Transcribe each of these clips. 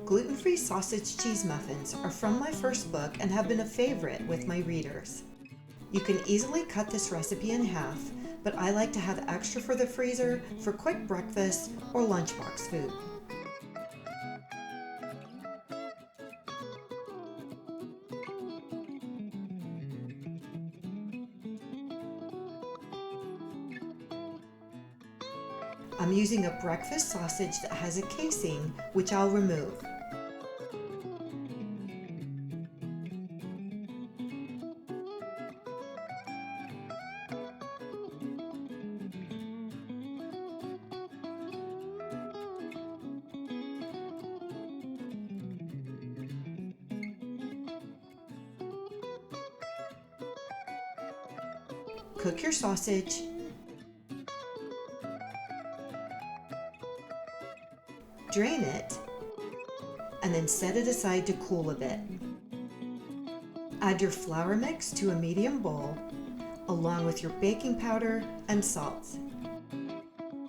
Gluten-free sausage cheese muffins are from my first book and have been a favorite with my readers. You can easily cut this recipe in half, but I like to have extra for the freezer for quick breakfast or lunchbox food. I'm using a breakfast sausage that has a casing, which I'll remove. Cook your sausage. Drain it, and then set it aside to cool a bit. Add your flour mix to a medium bowl, along with your baking powder and salt.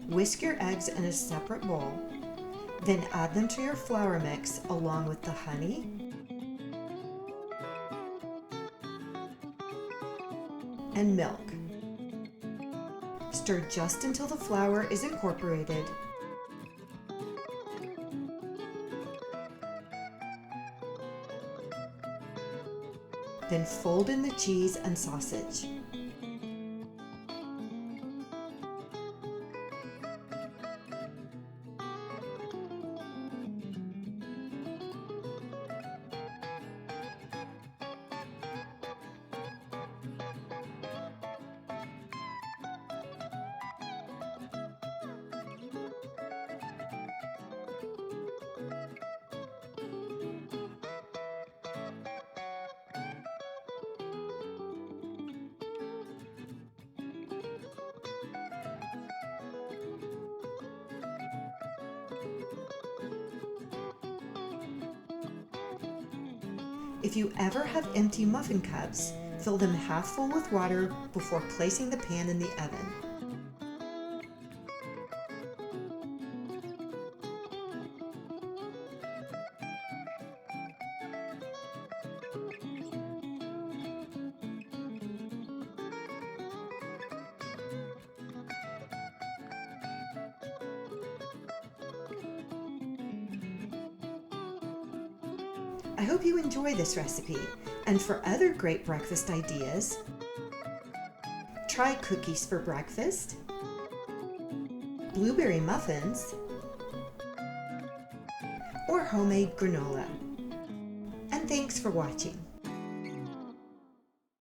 Whisk your eggs in a separate bowl, then add them to your flour mix along with the honey, and milk. Stir just until the flour is incorporated. Then fold in the cheese and sausage. If you ever have empty muffin cups, fill them half full with water before placing the pan in the oven. I hope you enjoy this recipe, and for other great breakfast ideas, try cookies for breakfast, blueberry muffins, or homemade granola. And thanks for watching.